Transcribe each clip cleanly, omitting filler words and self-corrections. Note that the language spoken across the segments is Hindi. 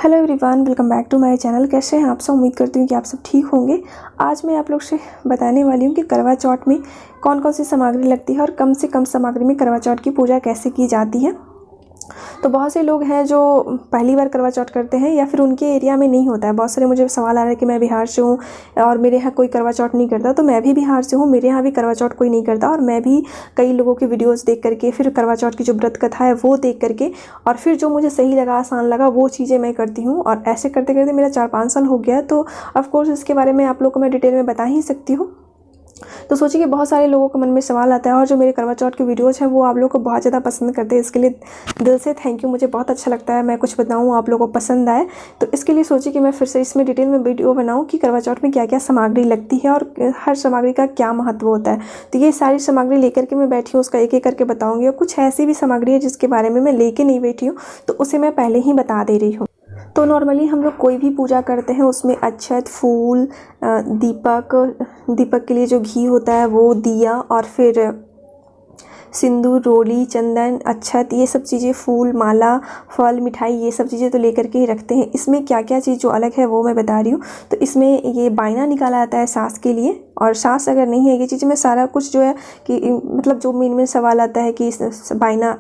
Hello everyone, welcome back to my channel. कैसे हैं आप सब? उम्मीद करती हूँ कि आप सब ठीक होंगे। आज मैं आप लोग से बताने वाली हूँ कि करवा चौथ में कौन कौन सी सामग्री लगती है और कम से कम सामग्री में करवा चौथ की पूजा कैसे की जाती है। तो बहुत से लोग हैं जो पहली बार करवा चौथ करते हैं या फिर उनके एरिया में नहीं होता है। बहुत सारे मुझे सवाल आ रहा है कि मैं बिहार से हूँ और मेरे यहाँ कोई करवा चौथ नहीं करता। तो मैं भी बिहार से हूँ, मेरे यहाँ भी करवा चौथ कोई नहीं करता। और मैं भी कई लोगों की वीडियोस देख करके, फिर करवा चौथ की जो व्रत कथा है वो देख करके, और फिर जो मुझे सही लगा, आसान लगा, वो चीज़ें मैं करती हूँ। और ऐसे करते करते मेरा 4-5 साल हो गया है। तो ऑफकोर्स इसके बारे में आप लोग को मैं डिटेल में बता ही सकती हूँ। तो सोचिए कि बहुत सारे लोगों के मन में सवाल आता है और जो मेरे करवा चौथ के वीडियोज़ हैं वो आप लोग को बहुत ज़्यादा पसंद करते हैं। इसके लिए दिल से थैंक यू। मुझे बहुत अच्छा लगता है मैं कुछ बताऊँ, आप लोगों को पसंद आए। तो इसके लिए सोचिए कि मैं फिर से इसमें डिटेल में वीडियो बनाऊँ कि करवा चौथ में क्या क्या सामग्री लगती है और हर सामग्री का क्या महत्व होता है। तो ये सारी सामग्री लेकर के मैं बैठी हूँ, उसका एक एक करके बताऊँगी। और कुछ ऐसी भी सामग्री है जिसके बारे में मैं लेके नहीं बैठी हूँ, तो उसे मैं पहले ही बता दे रही हूँ। तो नॉर्मली हम लोग कोई भी पूजा करते हैं उसमें अक्षत, फूल, दीपक के लिए जो घी होता है वो, दिया, और फिर सिंदूर, रोली, चंदन, अक्षत, ये सब चीज़ें, फूल, माला, फल, मिठाई, ये सब चीज़ें तो लेकर के ही रखते हैं। इसमें क्या क्या चीज़ जो अलग है वो मैं बता रही हूँ। तो इसमें ये बायना निकाला जाता है सास के लिए, और सास अगर नहीं है ये चीज़ में सारा कुछ जो है कि मतलब जो मेन सवाल आता है कि बायना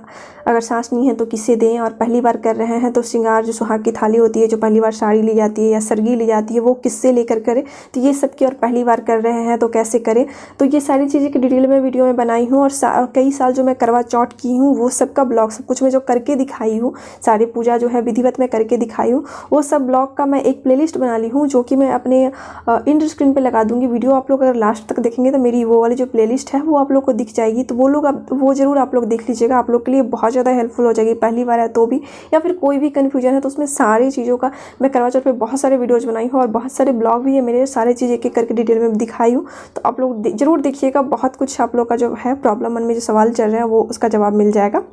अगर सास नहीं है तो किसे दें, और पहली बार कर रहे हैं तो श्रृंगार जो सुहाग की थाली होती है, जो पहली बार साड़ी ली जाती है या सरगी ली जाती है, वो किससे लेकर करें। तो ये सब की, और पहली बार कर रहे हैं तो कैसे करें। तो ये सारी चीज़ें की डिटेल में वीडियो में बनाई हूँ। और कई साल जो मैं करवा चौथ की हूँ वो सब का ब्लॉग, सब कुछ मैं जो करके दिखाई हूँ, सारी पूजा जो है विधिवत में करके दिखाई हूँ, वो सब ब्लॉग का मैं एक प्लेलिस्ट बना ली हूँ, जो कि मैं अपने इंड स्क्रीन पे लगा दूँगी। वीडियो आप लोग अगर लास्ट तक देखेंगे तो मेरी वो वाली जो प्लेलिस्ट है वो आप लोग को दिख जाएगी। तो वो ज़रूर आप लोग देख लीजिएगा, आप लोग के लिए बहुत ज़्यादा हेल्पफुल हो जाएगी। पहली बार है तो भी, या फिर कोई भी कन्फ्यूजन है तो उसमें सारी चीज़ों का मैं करवा चौथ पे बहुत सारे वीडियोज़ बनाई हूँ और बहुत सारे ब्लॉग भी है मेरे, सारी चीज़ें एक एक करके डिटेल में दिखाई हूँ। तो आप लोग ज़रूर देखिएगा, बहुत कुछ आप लोग का जो है प्रॉब्लम मन में जो सवाल चल रहे हैं वो उसका जवाब मिल जाएगा।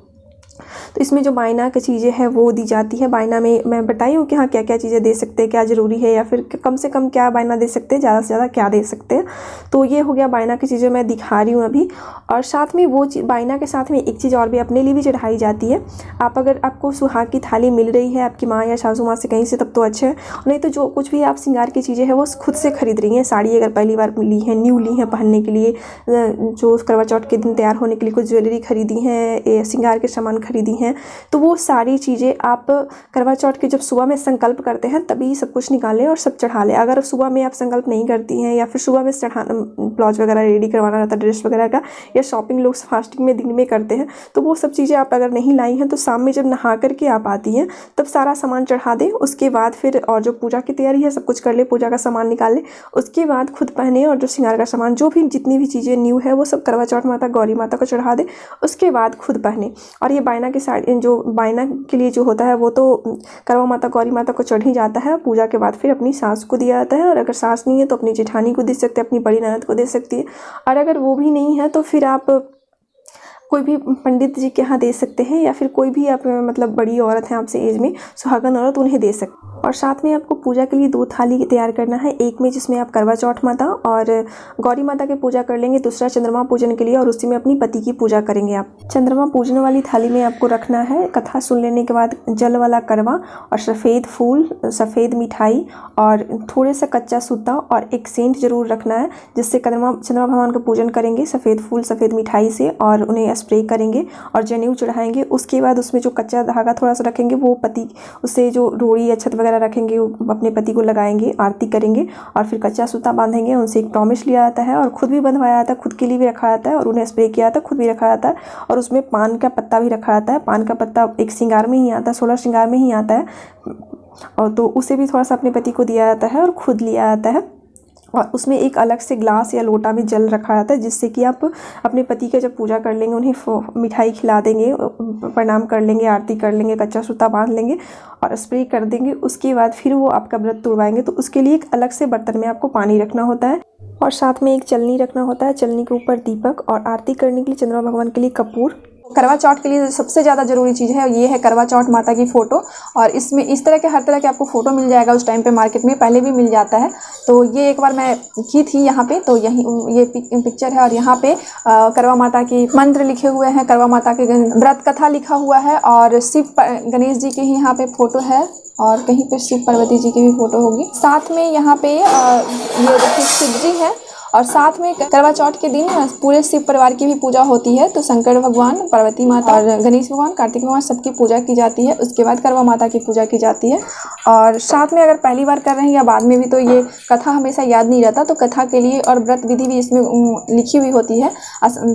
तो इसमें जो बायना की चीज़ें हैं वो दी जाती है। बायना में मैं बताई हूँ कि हाँ क्या क्या चीज़ें दे सकते हैं, क्या ज़रूरी है, या फिर कम से कम क्या बायना दे सकते हैं, ज़्यादा से ज़्यादा क्या दे सकते हैं। तो ये हो गया बायना की चीज़ें मैं दिखा रही हूँ अभी। और साथ में वो बायना के साथ में एक चीज़ और भी अपने लिए भी चढ़ाई जाती है। अगर आपको सुहाग की थाली मिल रही है आपकी माँ या सासू माँ से कहीं से, तब तो अच्छे है। नहीं तो जो कुछ भी आप श्रृंगार की चीज़ें हैं वो खुद से खरीद रही हैं। साड़ी अगर पहली बार ली है, न्यू ली है पहनने के लिए, जो करवा चौथ के दिन तैयार होने के लिए कुछ ज्वेलरी खरीदी हैं, श्रृंगार के सामान खरीदी हैं, तो वो सारी चीज़ें आप करवा चौथ के जब सुबह में संकल्प करते हैं तभी सब कुछ निकालें और सब चढ़ा लें। अगर सुबह में आप संकल्प नहीं करती हैं या फिर सुबह में चढ़ाना, ब्लाउज वगैरह रेडी करवाना रहता है, ड्रेस वगैरह का, या शॉपिंग लोग फास्टिंग में दिन में करते हैं, तो वो सब चीज़ें आप अगर नहीं लाई हैं तो शाम में जब नहा करके आप आती हैं तब सारा सामान चढ़ा दें। उसके बाद फिर और जो पूजा की तैयारी है सब कुछ कर ले, पूजा का सामान निकाल लें, उसके बाद खुद पहने, और जो श्रृंगार का सामान जो भी जितनी भी चीज़ें न्यू है वो सब करवा चौथ माता, गौरी माता को चढ़ा दें, उसके बाद खुद पहने। और ये बायना की साड़ी, जो बायना के लिए जो होता है वो तो करवा माता, गौरी माता को चढ़ ही जाता है। पूजा के बाद फिर अपनी सास को दिया जाता है, और अगर सास नहीं है तो अपनी जेठानी को दे सकते हैं, अपनी बड़ी ननद को दे सकती है। और अगर वो भी नहीं है तो फिर आप कोई भी पंडित जी के यहाँ दे सकते हैं, या फिर कोई भी आप मतलब बड़ी औरत है आपसे एज में, सुहागन औरत, उन्हें दे सकते हैं। और साथ में आपको पूजा के लिए 2 थाली तैयार करना है। एक में जिसमें आप करवा चौथ माता और गौरी माता की पूजा कर लेंगे, दूसरा चंद्रमा पूजन के लिए, और उसी में अपनी पति की पूजा करेंगे आप। चंद्रमा पूजन वाली थाली में आपको रखना है कथा सुन लेने के बाद जल वाला करवा, और सफ़ेद फूल, सफ़ेद मिठाई, और थोड़े सा कच्चा सूता, और एक सेंट जरूर रखना है जिससे चंद्रमा भगवान का पूजन करेंगे सफ़ेद फूल सफ़ेद मिठाई से, और उन्हें स्प्रे करेंगे और जनेऊ चढ़ाएंगे। उसके बाद उसमें जो कच्चा धागा थोड़ा सा रखेंगे, वो पति, उससे जो रोड़ी अक्षत वगैरह रखेंगे वो अपने पति को लगाएंगे, आरती करेंगे, और फिर कच्चा सूता बांधेंगे। उनसे एक प्रॉमिस लिया जाता है और खुद भी बंधवाया जाता है, खुद के लिए भी रखा जाता है, और उन्हें स्प्रे किया जाता है, खुद भी रखा जाता है। और उसमें पान का पत्ता भी रखा जाता है। पान का पत्ता एक श्रृंगार में ही आता है, 16 श्रृंगार में ही आता है, और तो उसे भी थोड़ा सा अपने पति को दिया जाता है और खुद लिया जाता है। और उसमें एक अलग से ग्लास या लोटा में जल रखा जाता है, जिससे कि आप अपने पति का जब पूजा कर लेंगे, उन्हें मिठाई खिला देंगे, प्रणाम कर लेंगे, आरती कर लेंगे, कच्चा सूता बांध लेंगे और स्प्रे कर देंगे। उसके बाद फिर वो आपका व्रत तोड़वाएंगे। तो उसके लिए एक अलग से बर्तन में आपको पानी रखना होता है, और साथ में एक चलनी रखना होता है। चलनी के ऊपर दीपक, और आरती करने के लिए चंद्रमा भगवान के लिए कपूर, करवा चौथ के लिए सबसे ज़्यादा ज़रूरी चीज़ है ये है करवा चौथ माता की फ़ोटो। और इसमें इस तरह के हर तरह के आपको फ़ोटो मिल जाएगा उस टाइम पे मार्केट में, पहले भी मिल जाता है। तो ये एक बार मैं की थी यहाँ पे, तो यही ये पिक्चर है और यहाँ पे करवा माता की मंत्र लिखे हुए हैं, करवा माता के व्रत कथा लिखा हुआ है और शिव गणेश जी की ही यहाँ पे फ़ोटो है और कहीं पे शिव पार्वती जी की भी फ़ोटो होगी। साथ में यहाँ पे ये देखिए शिव जी है और साथ में करवा चौथ के दिन पूरे शिव परिवार की भी पूजा होती है। तो शंकर भगवान, पार्वती माता और गणेश भगवान, कार्तिक भगवान सबकी पूजा की जाती है। उसके बाद करवा माता की पूजा की जाती है। और साथ में अगर पहली बार कर रहे हैं या बाद में भी तो ये कथा हमेशा याद नहीं रहता, तो कथा के लिए और व्रत विधि भी इसमें लिखी हुई होती है।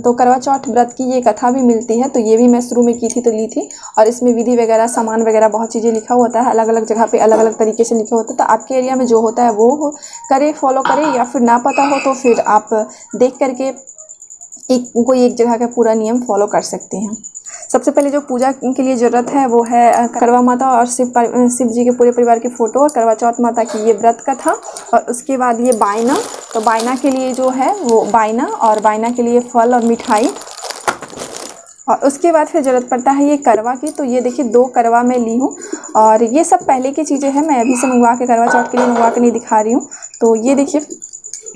तो करवा चौथ व्रत की ये कथा भी मिलती है, तो ये भी मैं शुरू में की थी तो ली थी। और इसमें विधि वगैरह, सामान वगैरह बहुत चीज़ें लिखा होता है, अलग अलग जगह पे अलग अलग तरीके से लिखा होता है। तो आपके एरिया में जो होता है वो करे, फॉलो करें, या फिर ना पता हो तो फिर आप देख करके कोई एक जगह का पूरा नियम फॉलो कर सकते हैं। सबसे पहले जो पूजा के लिए ज़रूरत है वो है करवा माता और शिव जी के पूरे परिवार की फ़ोटो और करवा चौथ माता की ये व्रत कथा। और उसके बाद ये बायना, तो बायना के लिए जो है वो बायना, और बायना के लिए फल और मिठाई। और उसके बाद फिर ज़रूरत पड़ता है ये करवा की। तो ये देखिए 2 करवा मैं ली हूँ और ये सब पहले की चीज़ें हैं, मैं अभी से मंगवा के करवा चौथ के लिए मंगवा के नहीं दिखा रही हूँ। तो ये देखिए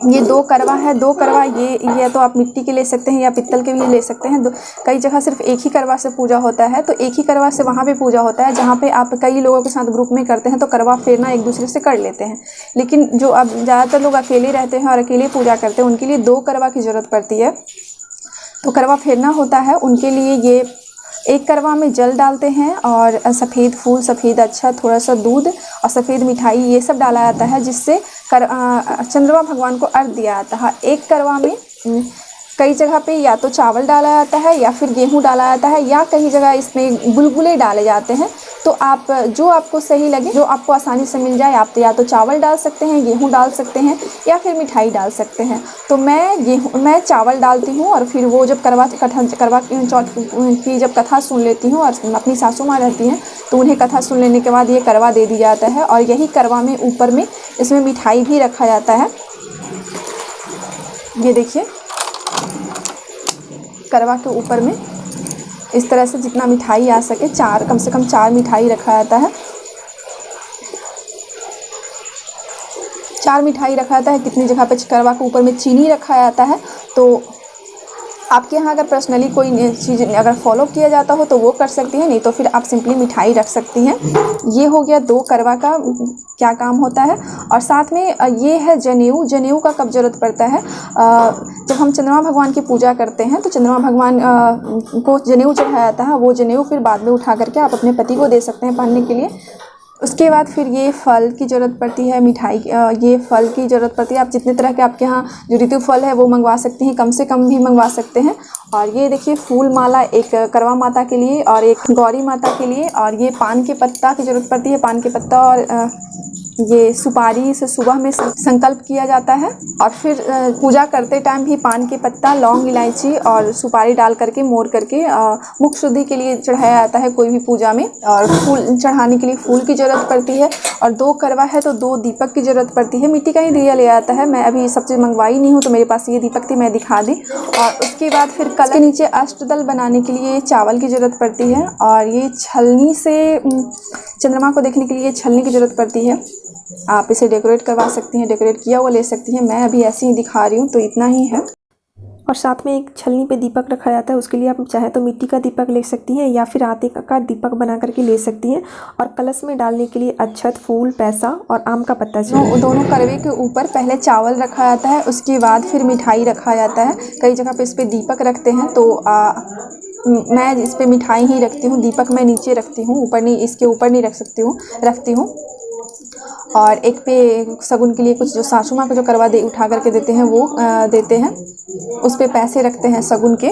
ये 2 करवा है। 2 करवा ये तो आप मिट्टी के ले सकते हैं या पित्तल के भी ले सकते हैं। कई जगह सिर्फ एक ही करवा से पूजा होता है, तो एक ही करवा से वहाँ पे पूजा होता है जहाँ पे आप कई लोगों के साथ ग्रुप में करते हैं तो करवा फेरना एक दूसरे से कर लेते हैं। लेकिन जो अब ज़्यादातर लोग अकेले रहते हैं और अकेले पूजा करते हैं उनके लिए 2 करवा की ज़रूरत पड़ती है। तो करवा फेरना होता है उनके लिए ये एक करवा में जल डालते हैं और सफ़ेद फूल, सफ़ेद अक्षत, थोड़ा सा दूध और सफ़ेद मिठाई ये सब डाला जाता है, जिससे चंद्रमा भगवान को अर्घ दिया जाता है। एक करवा में कई जगह पे या तो चावल डाला जाता है या फिर गेहूं डाला जाता है या कई जगह इसमें गुलगुले डाले जाते हैं। तो आप जो आपको सही लगे, जो आपको आसानी से मिल जाए, आप या तो चावल डाल सकते हैं, गेहूं डाल सकते हैं या फिर मिठाई डाल सकते हैं। तो मैं चावल डालती हूँ और फिर वो जब करवा चौथ की जब कथा सुन लेती हूँ और अपनी सासू माँ रहती हैं तो उन्हें कथा सुन लेने के बाद ये करवा दे दिया जाता है। और यही करवा में ऊपर में इसमें मिठाई भी रखा जाता है। ये देखिए करवा के ऊपर में इस तरह से जितना मिठाई आ सके, कम से कम 4 मिठाई रखा जाता है। 4 मिठाई रखा जाता है। कितनी जगह पे करवा के ऊपर में चीनी रखा जाता है। तो आपके यहाँ अगर पर्सनली कोई चीज़ अगर फॉलो किया जाता हो तो वो कर सकती हैं, नहीं तो फिर आप सिंपली मिठाई रख सकती हैं। ये हो गया 2 करवा का क्या काम होता है। और साथ में ये है जनेऊ। जनेऊ का कब ज़रूरत पड़ता है? जब हम चंद्रमा भगवान की पूजा करते हैं तो चंद्रमा भगवान को जनेऊ चढ़ाया जाता है। वो जनेऊ फिर बाद में उठा करके आप अपने पति को दे सकते हैं पहनने के लिए। उसके बाद फिर ये फल की ज़रूरत पड़ती है, मिठाई ये फल की ज़रूरत पड़ती है। आप जितने तरह के आपके यहाँ जो ऋतु फल है वो मंगवा सकती हैं, कम से कम भी मंगवा सकते हैं। और ये देखिए फूल माला, एक करवा माता के लिए और एक गौरी माता के लिए। और ये पान के पत्ता की ज़रूरत पड़ती है, पान के पत्ता और ये सुपारी से सुबह में संकल्प किया जाता है। और फिर पूजा करते टाइम भी पान के पत्ता, लौंग, इलायची और सुपारी डाल करके मोड़ करके मुख शुद्धि के लिए चढ़ाया जाता है कोई भी पूजा में। और फूल चढ़ाने के लिए फूल की ज़रूरत पड़ती है। और 2 करवा है तो 2 दीपक की ज़रूरत पड़ती है। मिट्टी का ही दिया ले आता है। मैं अभी सब चीज़ मंगवाई नहीं हूँ तो मेरे पास ये दीपक थी, मैं दिखा दी। और उसके बाद फिर कलश के नीचे अष्टदल बनाने के लिए चावल की ज़रूरत पड़ती है। और ये छलनी से चंद्रमा को देखने के लिए छलनी की ज़रूरत पड़ती है। आप इसे डेकोरेट करवा सकती हैं, डेकोरेट किया हुआ ले सकती हैं। मैं अभी ऐसे ही दिखा रही हूँ तो इतना ही है। और साथ में एक छलनी पे दीपक रखा जाता है, उसके लिए आप चाहे तो मिट्टी का दीपक ले सकती हैं या फिर आटे का दीपक बना करके ले सकती हैं। और कलश में डालने के लिए अक्षत, फूल, पैसा और आम का पत्ता चाहिए। दोनों करवे के ऊपर पहले चावल रखा जाता है, उसके बाद फिर मिठाई रखा जाता है। कई जगह पे इस पर दीपक रखते हैं तो मैं इस पर मिठाई ही रखती हूँ। दीपक मैं नीचे रखती हूँ, ऊपर नहीं, इसके ऊपर नहीं रखती हूँ। और एक पे शगुन के लिए कुछ जो सासू माँ को जो करवा दे उठा करके देते हैं वो देते हैं, उस पे पैसे रखते हैं शगुन के।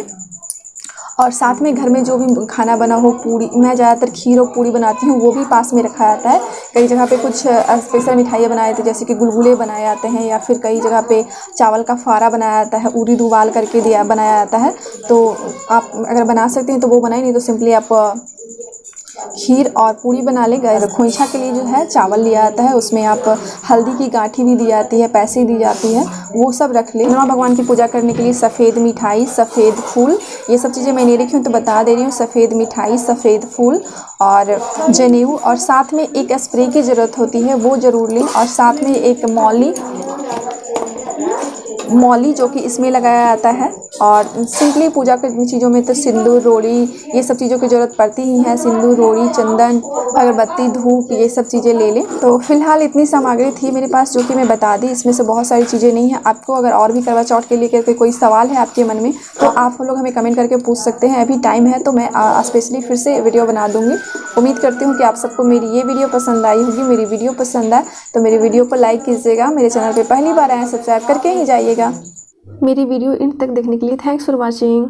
और साथ में घर में जो भी खाना बना हो, पूड़ी, मैं ज़्यादातर खीर और पूड़ी बनाती हूँ, वो भी पास में रखा जाता है। कई जगह पे कुछ स्पेशल मिठाइयाँ बनाए जाती हैं, जैसे कि गुलगुले बनाए जाते हैं या फिर कई जगह पे चावल का फारा बनाया जाता है, उड़ीद उबाल करके बनाया जाता है। तो आप अगर बना सकते हैं तो वो बनाए, नहीं तो सिंपली आप खीर और पूरी बना लें। खोइंछा के लिए जो है चावल लिया जाता है, उसमें आप हल्दी की गांठी भी दी जाती है, पैसे दी जाती है, वो सब रख लें। नौ भगवान की पूजा करने के लिए सफ़ेद मिठाई, सफ़ेद फूल, ये सब चीज़ें मैं नहीं रखी हूँ तो बता दे रही हूँ। सफ़ेद मिठाई, सफ़ेद फूल और जनेऊ, और साथ में एक स्प्रे की ज़रूरत होती है, वो ज़रूर लें। और साथ में एक मौली जो कि इसमें लगाया जाता है। और सिंपली पूजा की चीज़ों में तो सिंदूर, रोड़ी, ये सब चीज़ों की ज़रूरत पड़ती ही है। सिंदूर, रोड़ी, चंदन, अगरबत्ती, धूप, ये सब चीज़ें ले लें। तो फिलहाल इतनी सामग्री थी मेरे पास जो कि मैं बता दी। इसमें से बहुत सारी चीज़ें नहीं है। आपको अगर और भी करवा चौथ के लिए कोई सवाल है आपके मन में तो आप लोग हमें कमेंट करके पूछ सकते हैं। अभी टाइम है तो मैं स्पेशली फिर से वीडियो बना दूँगी। उम्मीद करती हूँ कि आप सबको मेरी ये वीडियो पसंद आई होगी। मेरी वीडियो पसंद आए तो मेरी वीडियो को लाइक कीजिएगा। मेरे चैनल पर पहली बार आए सब्सक्राइब करके ही जाइएगा। मेरी वीडियो इन तक देखने के लिए थैंक्स फॉर वॉचिंग।